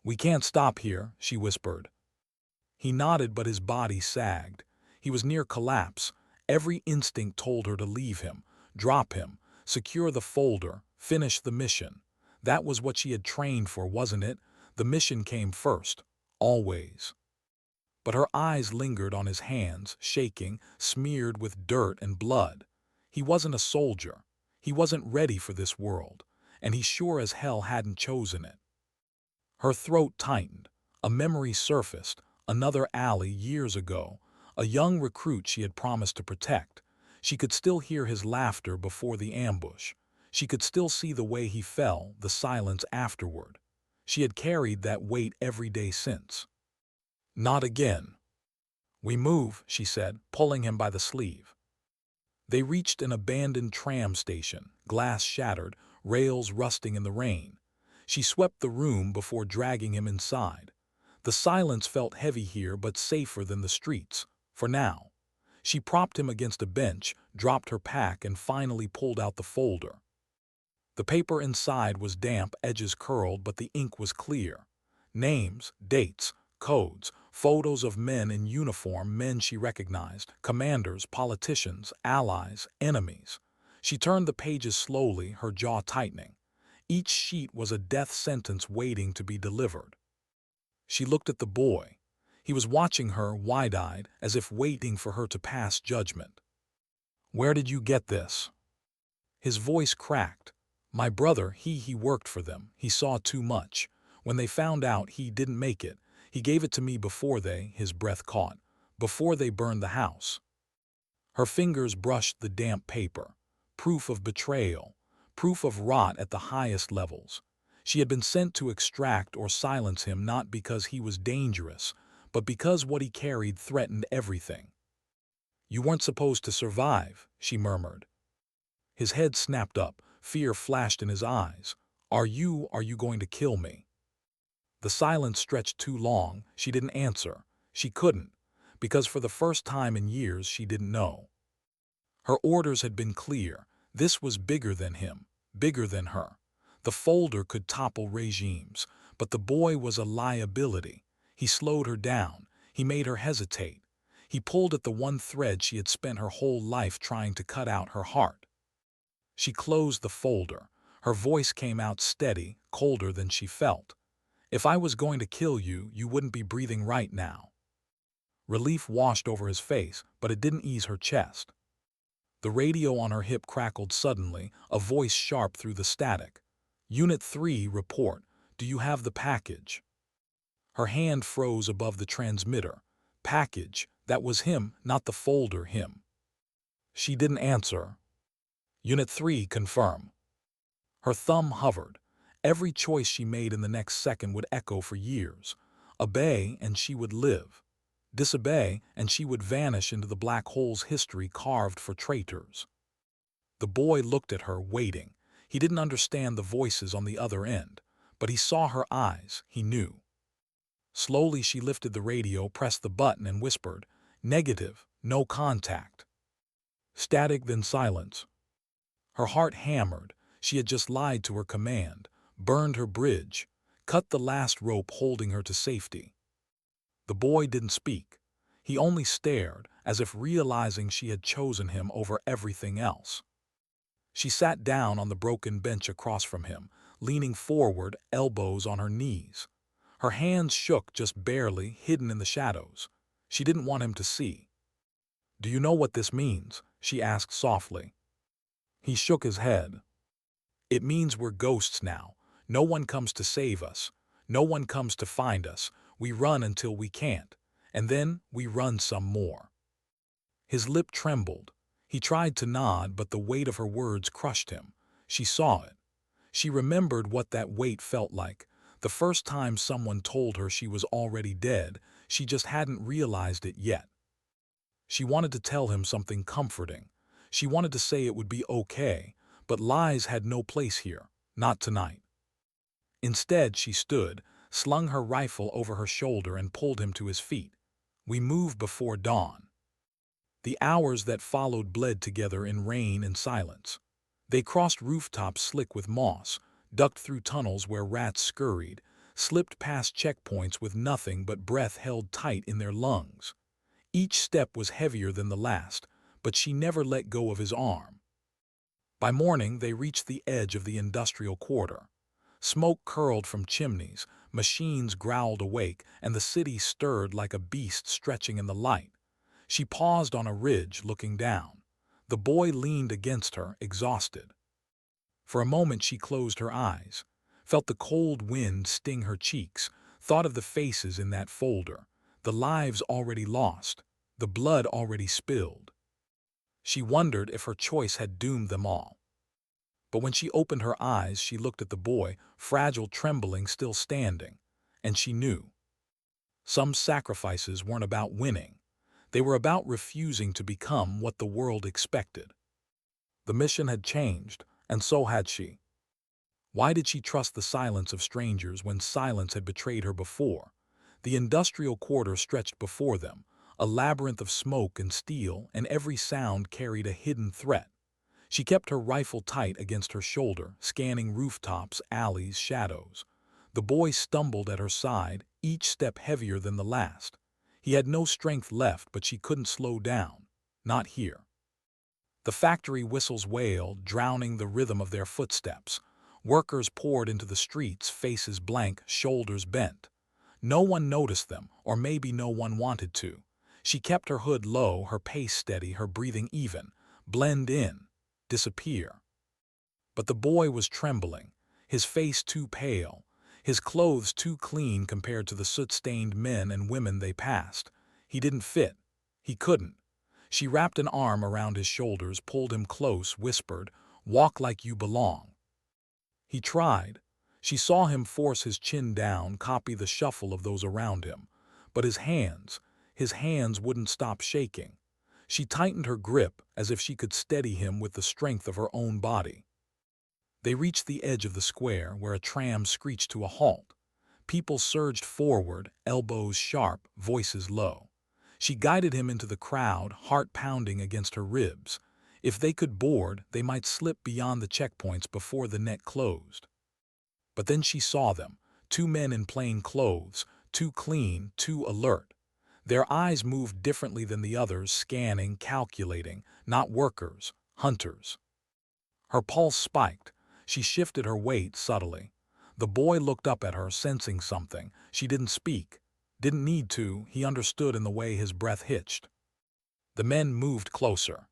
"We can't stop here," she whispered. He nodded, but his body sagged. He was near collapse. Every instinct told her to leave him, drop him, secure the folder, finish the mission. That was what she had trained for, wasn't it? The mission came first, always. But her eyes lingered on his hands, shaking, smeared with dirt and blood. He wasn't a soldier. He wasn't ready for this world, and he sure as hell hadn't chosen it. Her throat tightened. A memory surfaced, another alley years ago, a young recruit she had promised to protect. She could still hear his laughter before the ambush. She could still see the way he fell, the silence afterward. She had carried that weight every day since. "Not again." "We move," she said, pulling him by the sleeve. They reached an abandoned tram station, glass shattered, rails rusting in the rain. She swept the room before dragging him inside. The silence felt heavy here, but safer than the streets, for now. She propped him against a bench, dropped her pack, and finally pulled out the folder. The paper inside was damp, edges curled, but the ink was clear. Names, dates, codes, photos of men in uniform, men she recognized, commanders, politicians, allies, enemies. She turned the pages slowly, her jaw tightening. Each sheet was a death sentence waiting to be delivered. She looked at the boy. He was watching her, wide-eyed, as if waiting for her to pass judgment. "Where did you get this?" His voice cracked. "My brother, he worked for them. He saw too much. When they found out he didn't make it, he gave it to me before his breath caught, before they burned the house." Her fingers brushed the damp paper. Proof of betrayal. Proof of rot at the highest levels. She had been sent to extract or silence him, not because he was dangerous, but because what he carried threatened everything. "You weren't supposed to survive," she murmured. His head snapped up. Fear flashed in his eyes. Are you going to kill me?" The silence stretched too long. She didn't answer. She couldn't, because for the first time in years she didn't know. Her orders had been clear. This was bigger than him, bigger than her. The folder could topple regimes, but the boy was a liability. He slowed her down. He made her hesitate. He pulled at the one thread she had spent her whole life trying to cut out, her heart. She closed the folder. Her voice came out steady, colder than she felt. "If I was going to kill you, you wouldn't be breathing right now." Relief washed over his face, but it didn't ease her chest. The radio on her hip crackled suddenly, a voice sharp through the static. "Unit 3, report. Do you have the package?" Her hand froze above the transmitter. Package. That was him, not the folder, him. She didn't answer. "Unit 3, confirm." Her thumb hovered. Every choice she made in the next second would echo for years. Obey, and she would live. Disobey, and she would vanish into the black hole's history carved for traitors. The boy looked at her, waiting. He didn't understand the voices on the other end, but he saw her eyes, he knew. Slowly she lifted the radio, pressed the button, and whispered, "Negative, no contact." Static, then silence. Her heart hammered. She had just lied to her command, burned her bridge, cut the last rope holding her to safety. The boy didn't speak. He only stared, as if realizing she had chosen him over everything else. She sat down on the broken bench across from him, leaning forward, elbows on her knees. Her hands shook just barely, hidden in the shadows. She didn't want him to see. "Do you know what this means?" she asked softly. He shook his head. "It means we're ghosts now. No one comes to save us. No one comes to find us. We run until we can't. And then we run some more." His lip trembled. He tried to nod, but the weight of her words crushed him. She saw it. She remembered what that weight felt like. The first time someone told her she was already dead, she just hadn't realized it yet. She wanted to tell him something comforting. She wanted to say it would be okay, but lies had no place here, not tonight. Instead, she stood, slung her rifle over her shoulder and pulled him to his feet. We moved before dawn. The hours that followed bled together in rain and silence. They crossed rooftops slick with moss, ducked through tunnels where rats scurried, slipped past checkpoints with nothing but breath held tight in their lungs. Each step was heavier than the last, but she never let go of his arm. By morning, they reached the edge of the industrial quarter. Smoke curled from chimneys, machines growled awake, and the city stirred like a beast stretching in the light. She paused on a ridge, looking down. The boy leaned against her, exhausted. For a moment she closed her eyes, felt the cold wind sting her cheeks, thought of the faces in that folder, the lives already lost, the blood already spilled. She wondered if her choice had doomed them all. But when she opened her eyes, she looked at the boy, fragile, trembling, still standing, and she knew. Some sacrifices weren't about winning. They were about refusing to become what the world expected. The mission had changed, and so had she. Why did she trust the silence of strangers when silence had betrayed her before? The industrial quarter stretched before them, a labyrinth of smoke and steel, and every sound carried a hidden threat. She kept her rifle tight against her shoulder, scanning rooftops, alleys, shadows. The boy stumbled at her side, each step heavier than the last. He had no strength left, but she couldn't slow down. Not here. The factory whistles wailed, drowning the rhythm of their footsteps. Workers poured into the streets, faces blank, shoulders bent. No one noticed them, or maybe no one wanted to. She kept her hood low, her pace steady, her breathing even. Blend in. Disappear. But the boy was trembling, his face too pale, his clothes too clean compared to the soot-stained men and women they passed. He didn't fit. He couldn't. She wrapped an arm around his shoulders, pulled him close, whispered, "Walk like you belong." He tried. She saw him force his chin down, copy the shuffle of those around him. But his hands wouldn't stop shaking. She tightened her grip as if she could steady him with the strength of her own body. They reached the edge of the square, where a tram screeched to a halt. People surged forward, elbows sharp, voices low. She guided him into the crowd, heart pounding against her ribs. If they could board, they might slip beyond the checkpoints before the net closed. But then she saw them, two men in plain clothes, too clean, too alert. Their eyes moved differently than the others, scanning, calculating, not workers, hunters. Her pulse spiked. She shifted her weight subtly. The boy looked up at her, sensing something. She didn't speak. Didn't need to. He understood in the way his breath hitched. The men moved closer.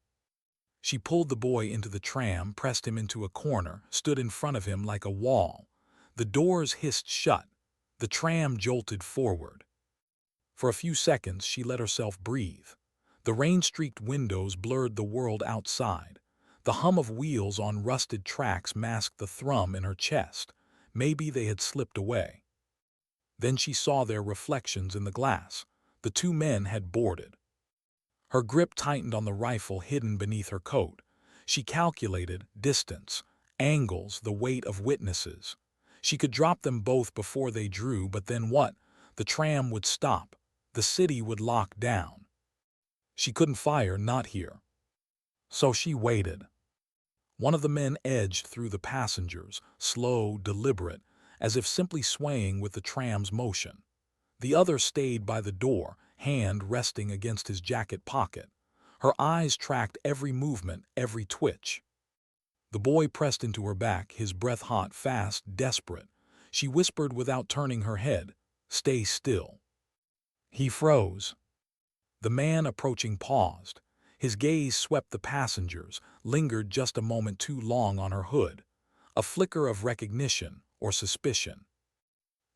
She pulled the boy into the tram, pressed him into a corner, stood in front of him like a wall. The doors hissed shut. The tram jolted forward. For a few seconds, she let herself breathe. The rain-streaked windows blurred the world outside. The hum of wheels on rusted tracks masked the thrum in her chest. Maybe they had slipped away. Then she saw their reflections in the glass. The two men had boarded. Her grip tightened on the rifle hidden beneath her coat. She calculated distance, angles, the weight of witnesses. She could drop them both before they drew, but then what? The tram would stop. The city would lock down. She couldn't fire, not here. So she waited. One of the men edged through the passengers, slow, deliberate, as if simply swaying with the tram's motion. The other stayed by the door, hand resting against his jacket pocket. Her eyes tracked every movement, every twitch. The boy pressed into her back, his breath hot, fast, desperate. She whispered without turning her head, "Stay still." He froze. The man approaching paused. His gaze swept the passengers, lingered just a moment too long on her hood. A flicker of recognition or suspicion.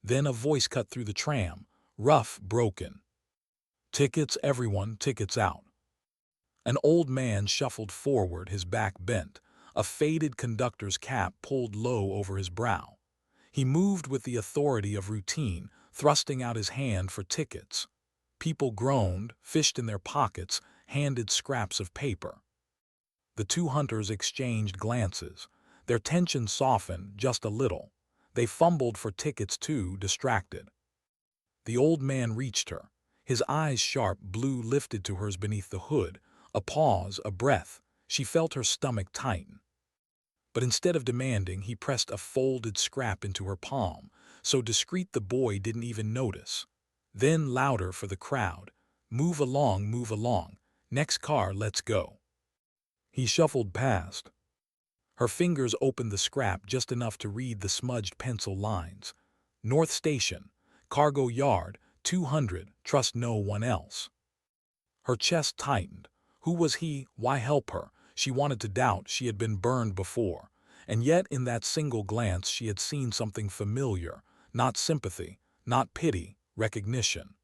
Then a voice cut through the tram, rough, broken. "Tickets, everyone, tickets out." An old man shuffled forward, his back bent, a faded conductor's cap pulled low over his brow. He moved with the authority of routine, thrusting out his hand for tickets. People groaned, fished in their pockets, handed scraps of paper. The two hunters exchanged glances. Their tension softened just a little. They fumbled for tickets too, distracted. The old man reached her. His eyes sharp, blue, lifted to hers beneath the hood. A pause, a breath. She felt her stomach tighten. But instead of demanding, he pressed a folded scrap into her palm, so discreet the boy didn't even notice. Then louder for the crowd, move along, next car, let's go." He shuffled past. Her fingers opened the scrap just enough to read the smudged pencil lines. North Station, Cargo Yard, 200, trust no one else. Her chest tightened. Who was he? Why help her? She wanted to doubt. She had been burned before. And yet in that single glance she had seen something familiar. Not sympathy, not pity, recognition.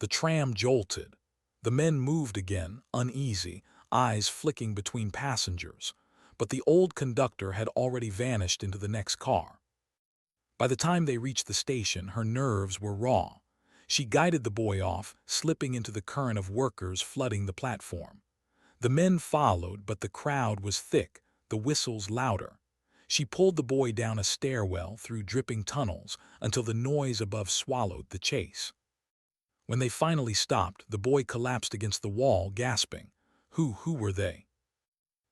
The tram jolted. The men moved again, uneasy, eyes flicking between passengers. But the old conductor had already vanished into the next car. By the time they reached the station, her nerves were raw. She guided the boy off, slipping into the current of workers flooding the platform. The men followed, but the crowd was thick, the whistles louder. She pulled the boy down a stairwell through dripping tunnels until the noise above swallowed the chase. When they finally stopped, the boy collapsed against the wall, gasping. Who were they?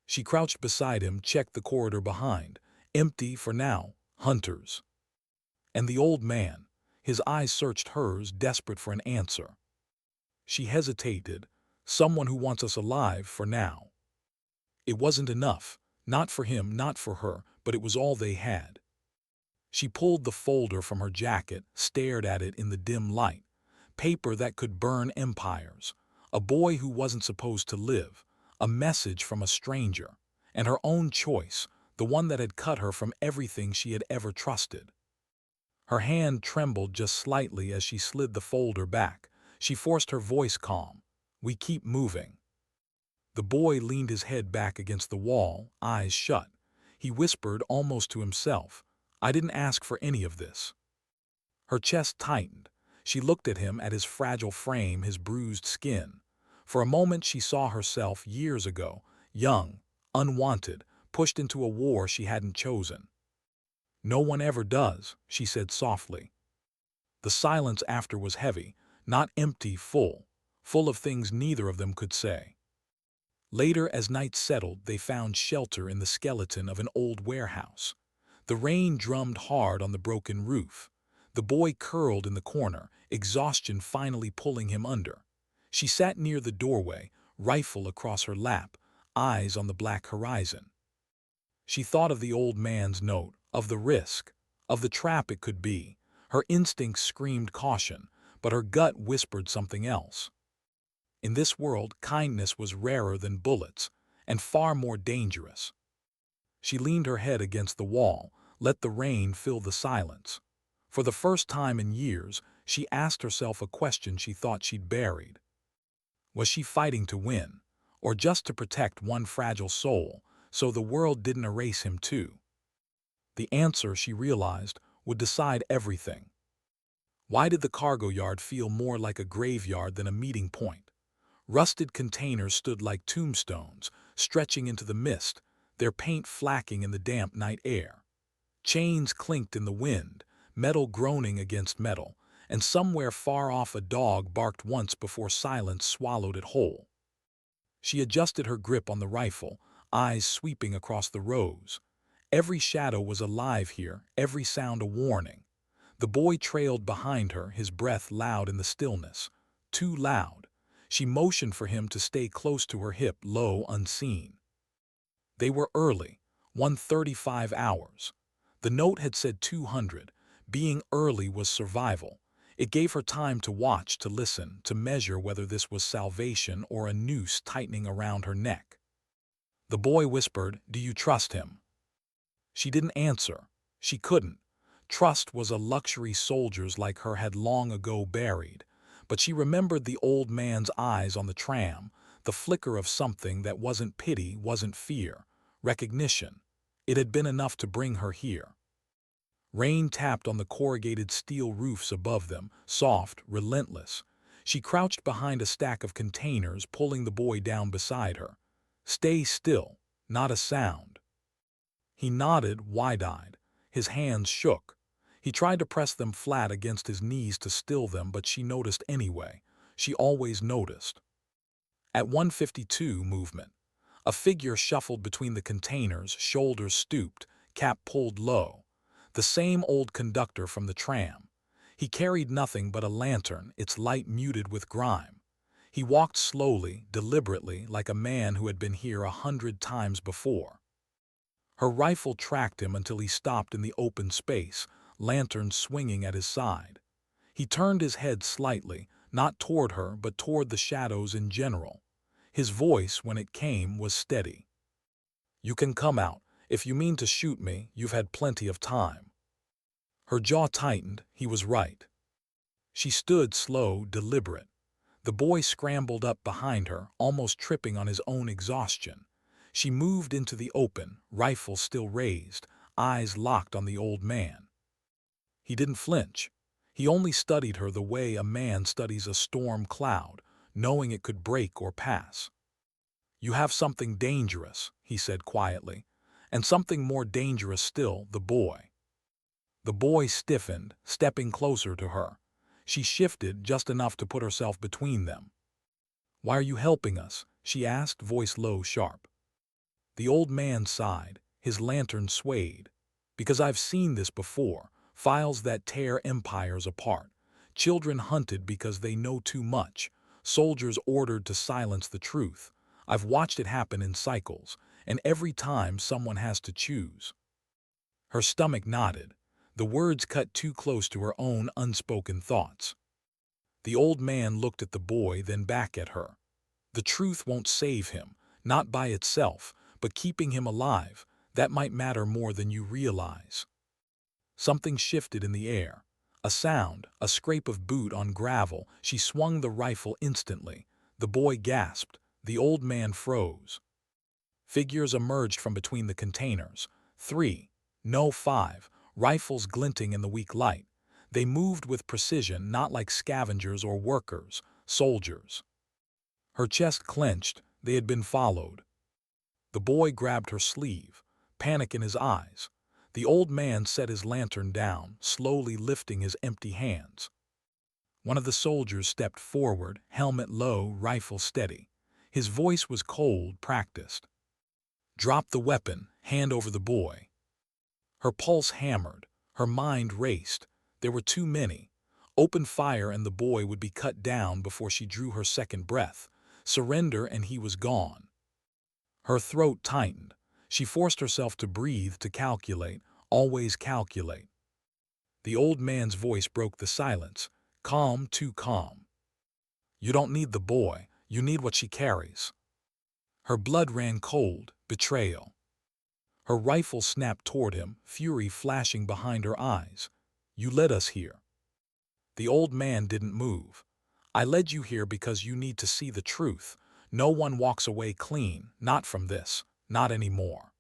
She crouched beside him, checked the corridor behind. Empty for now. Hunters. And the old man, his eyes searched hers, desperate for an answer. She hesitated. Someone who wants us alive for now. It wasn't enough. Not for him, not for her, but it was all they had. She pulled the folder from her jacket, stared at it in the dim light. Paper that could burn empires. A boy who wasn't supposed to live. A message from a stranger. And her own choice, the one that had cut her from everything she had ever trusted. Her hand trembled just slightly as she slid the folder back. She forced her voice calm. "We keep moving." The boy leaned his head back against the wall, eyes shut. He whispered almost to himself, "I didn't ask for any of this." Her chest tightened. She looked at him, at his fragile frame, his bruised skin. For a moment she saw herself years ago, young, unwanted, pushed into a war she hadn't chosen. "No one ever does," she said softly. The silence after was heavy, not empty, full of things neither of them could say. Later, as night settled, they found shelter in the skeleton of an old warehouse. The rain drummed hard on the broken roof. The boy curled in the corner, exhaustion finally pulling him under. She sat near the doorway, rifle across her lap, eyes on the black horizon. She thought of the old man's note, of the risk, of the trap it could be. Her instincts screamed caution, but her gut whispered something else. In this world, kindness was rarer than bullets, and far more dangerous. She leaned her head against the wall, let the rain fill the silence. For the first time in years, she asked herself a question she thought she'd buried. Was she fighting to win, or just to protect one fragile soul, so the world didn't erase him too? The answer, she realized, would decide everything. Why did the cargo yard feel more like a graveyard than a meeting point? Rusted containers stood like tombstones, stretching into the mist, their paint flacking in the damp night air. Chains clinked in the wind, metal groaning against metal, and somewhere far off a dog barked once before silence swallowed it whole. She adjusted her grip on the rifle, eyes sweeping across the rows. Every shadow was alive here, every sound a warning. The boy trailed behind her, his breath loud in the stillness. Too loud. She motioned for him to stay close to her hip, low, unseen. They were early, 1:35 hours. The note had said 200. Being early was survival. It gave her time to watch, to listen, to measure whether this was salvation or a noose tightening around her neck. The boy whispered, "Do you trust him?" She didn't answer. She couldn't. Trust was a luxury soldiers like her had long ago buried. But she remembered the old man's eyes on the tram, the flicker of something that wasn't pity, wasn't fear. Recognition. It had been enough to bring her here. Rain tapped on the corrugated steel roofs above them, soft, relentless. She crouched behind a stack of containers, pulling the boy down beside her. "Stay still. Not a sound." He nodded, wide-eyed. His hands shook. He tried to press them flat against his knees to still them, but she noticed anyway. She always noticed. At 1:52 movement, a figure shuffled between the containers, shoulders stooped, cap pulled low. The same old conductor from the tram. He carried nothing but a lantern, its light muted with grime. He walked slowly, deliberately, like a man who had been here 100 times before. Her rifle tracked him until he stopped in the open space, lantern swinging at his side. He turned his head slightly, not toward her but toward the shadows in general. His voice, when it came, was steady. "You can come out. If you mean to shoot me, you've had plenty of time." Her jaw tightened. He was right. She stood slow, deliberate. The boy scrambled up behind her, almost tripping on his own exhaustion. She moved into the open, rifle still raised, eyes locked on the old man. He didn't flinch. He only studied her the way a man studies a storm cloud, knowing it could break or pass. "You have something dangerous," he said quietly, "and something more dangerous still, the boy." The boy stiffened, stepping closer to her. She shifted just enough to put herself between them. "Why are you helping us?" she asked, voice low, sharp. The old man sighed. His lantern swayed. "Because I've seen this before. Files that tear empires apart. Children hunted because they know too much. Soldiers ordered to silence the truth. I've watched it happen in cycles, and every time someone has to choose." Her stomach knotted. The words cut too close to her own unspoken thoughts. The old man looked at the boy, then back at her. "The truth won't save him, not by itself, but keeping him alive, that might matter more than you realize." Something shifted in the air. A sound, a scrape of boot on gravel. She swung the rifle instantly. The boy gasped. The old man froze. Figures emerged from between the containers. 3, no 5, rifles glinting in the weak light. They moved with precision, not like scavengers or workers, soldiers. Her chest clenched. They had been followed. The boy grabbed her sleeve, panic in his eyes. The old man set his lantern down, slowly lifting his empty hands. One of the soldiers stepped forward, helmet low, rifle steady. His voice was cold, practiced. "Drop the weapon, hand over the boy." Her pulse hammered. Her mind raced. There were too many. Open fire and the boy would be cut down before she drew her second breath. Surrender and he was gone. Her throat tightened. She forced herself to breathe, to calculate, always calculate. The old man's voice broke the silence. Calm, too calm. "You don't need the boy. You need what she carries." Her blood ran cold. Betrayal. Her rifle snapped toward him, fury flashing behind her eyes. "You led us here." The old man didn't move. "I led you here because you need to see the truth. No one walks away clean, not from this, not anymore."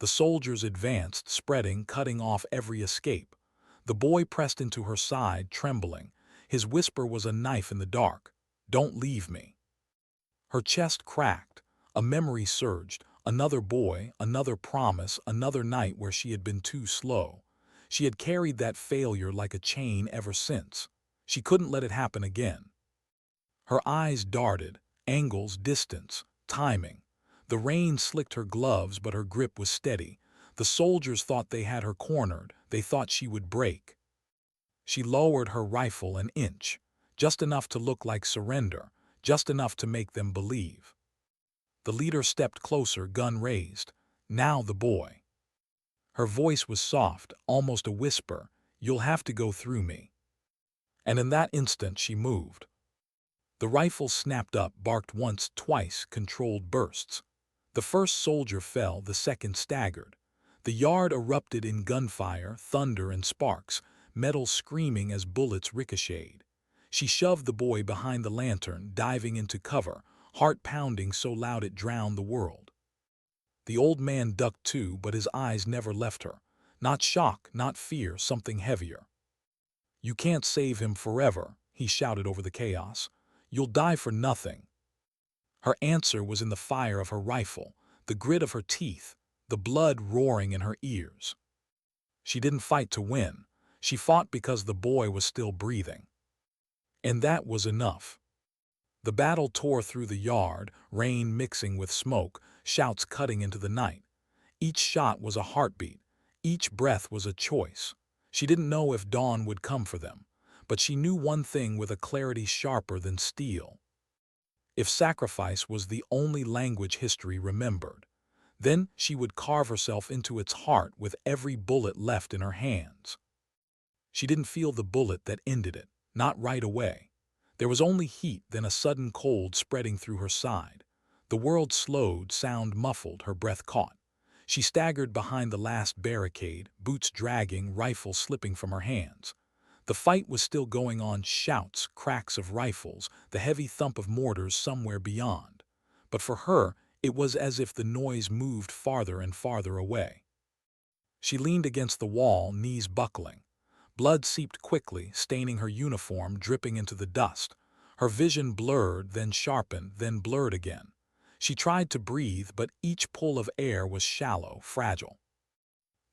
The soldiers advanced, spreading, cutting off every escape. The boy pressed into her side, trembling. His whisper was a knife in the dark. "Don't leave me." Her chest cracked. A memory surged. Another boy, another promise, another night where she had been too slow. She had carried that failure like a chain ever since. She couldn't let it happen again. Her eyes darted, angles, distance, timing. The rain slicked her gloves, but her grip was steady. The soldiers thought they had her cornered. They thought she would break. She lowered her rifle an inch, just enough to look like surrender, just enough to make them believe. The leader stepped closer, gun raised. Now the boy. Her voice was soft, almost a whisper. "You'll have to go through me." And in that instant she moved. The rifle snapped up, barked once, twice, controlled bursts. The first soldier fell, the second staggered. The yard erupted in gunfire, thunder, and sparks, metal screaming as bullets ricocheted. She shoved the boy behind the lantern, diving into cover, heart pounding so loud it drowned the world. The old man ducked too, but his eyes never left her. Not shock, not fear, something heavier. "You can't save him forever," he shouted over the chaos. "You'll die for nothing." Her answer was in the fire of her rifle, the grit of her teeth, the blood roaring in her ears. She didn't fight to win. She fought because the boy was still breathing. And that was enough. The battle tore through the yard, rain mixing with smoke, shouts cutting into the night. Each shot was a heartbeat. Each breath was a choice. She didn't know if dawn would come for them, but she knew one thing with a clarity sharper than steel. If sacrifice was the only language history remembered, then she would carve herself into its heart with every bullet left in her hands. She didn't feel the bullet that ended it, not right away. There was only heat, then a sudden cold spreading through her side. The world slowed, sound muffled, her breath caught. She staggered behind the last barricade, boots dragging, rifle slipping from her hands. The fight was still going on, shouts, cracks of rifles, the heavy thump of mortars somewhere beyond. But for her, it was as if the noise moved farther and farther away. She leaned against the wall, knees buckling. Blood seeped quickly, staining her uniform, dripping into the dust. Her vision blurred, then sharpened, then blurred again. She tried to breathe, but each pull of air was shallow, fragile.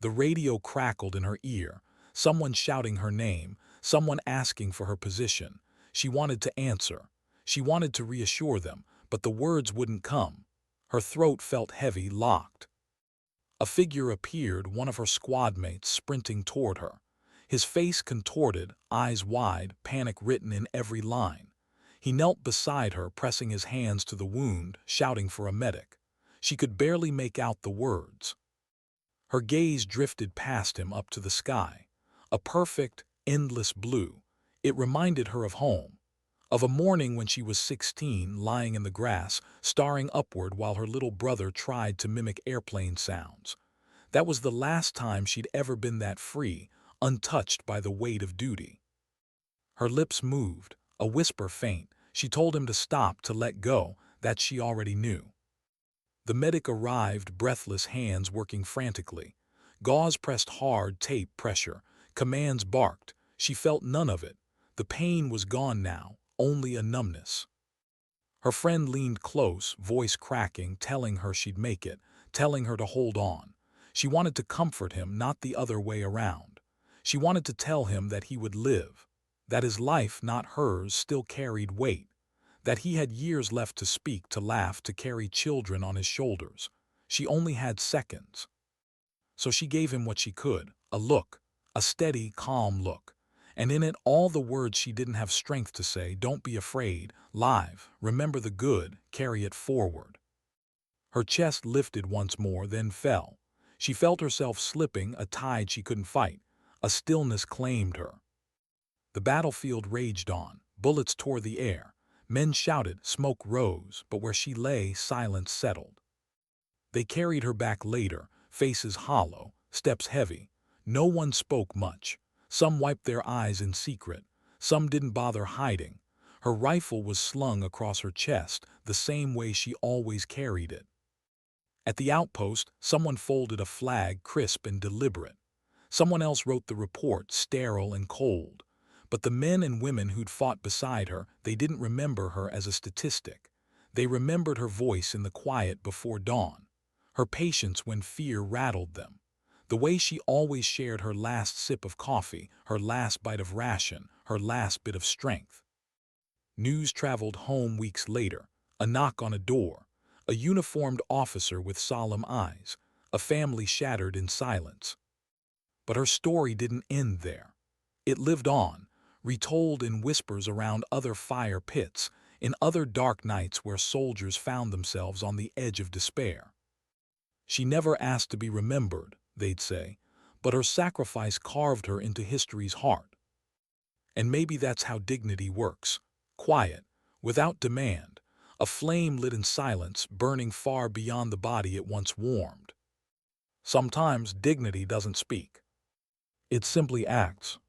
The radio crackled in her ear, someone shouting her name, someone asking for her position. She wanted to answer. She wanted to reassure them, but the words wouldn't come. Her throat felt heavy, locked. A figure appeared, one of her squad mates, sprinting toward her. His face contorted, eyes wide, panic written in every line. He knelt beside her, pressing his hands to the wound, shouting for a medic. She could barely make out the words. Her gaze drifted past him up to the sky. A perfect, endless blue. It reminded her of home. Of a morning when she was 16, lying in the grass, staring upward while her little brother tried to mimic airplane sounds. That was the last time she'd ever been that free, untouched by the weight of duty. Her lips moved, a whisper faint. She told him to stop, to let go, that she already knew. The medic arrived, breathless, hands working frantically. Gauze pressed hard, tape pressure. Commands barked. She felt none of it. The pain was gone now, only a numbness. Her friend leaned close, voice cracking, telling her she'd make it, telling her to hold on. She wanted to comfort him, not the other way around. She wanted to tell him that he would live, that his life, not hers, still carried weight, that he had years left to speak, to laugh, to carry children on his shoulders. She only had seconds. So she gave him what she could, a look, a steady, calm look. And in it all the words she didn't have strength to say: don't be afraid, live, remember the good, carry it forward. Her chest lifted once more, then fell. She felt herself slipping, a tide she couldn't fight. A stillness claimed her. The battlefield raged on. Bullets tore the air. Men shouted, smoke rose, but where she lay, silence settled. They carried her back later, faces hollow, steps heavy. No one spoke much. Some wiped their eyes in secret. Some didn't bother hiding. Her rifle was slung across her chest, the same way she always carried it. At the outpost, someone folded a flag, crisp and deliberate. Someone else wrote the report, sterile and cold. But the men and women who'd fought beside her, they didn't remember her as a statistic. They remembered her voice in the quiet before dawn, her patience when fear rattled them, the way she always shared her last sip of coffee, her last bite of ration, her last bit of strength. News traveled home weeks later, a knock on a door, a uniformed officer with solemn eyes, a family shattered in silence. But her story didn't end there. It lived on, retold in whispers around other fire pits, in other dark nights where soldiers found themselves on the edge of despair. She never asked to be remembered, they'd say, but her sacrifice carved her into history's heart. And maybe that's how dignity works. Quiet, without demand, a flame lit in silence, burning far beyond the body it once warmed. Sometimes dignity doesn't speak. It simply acts.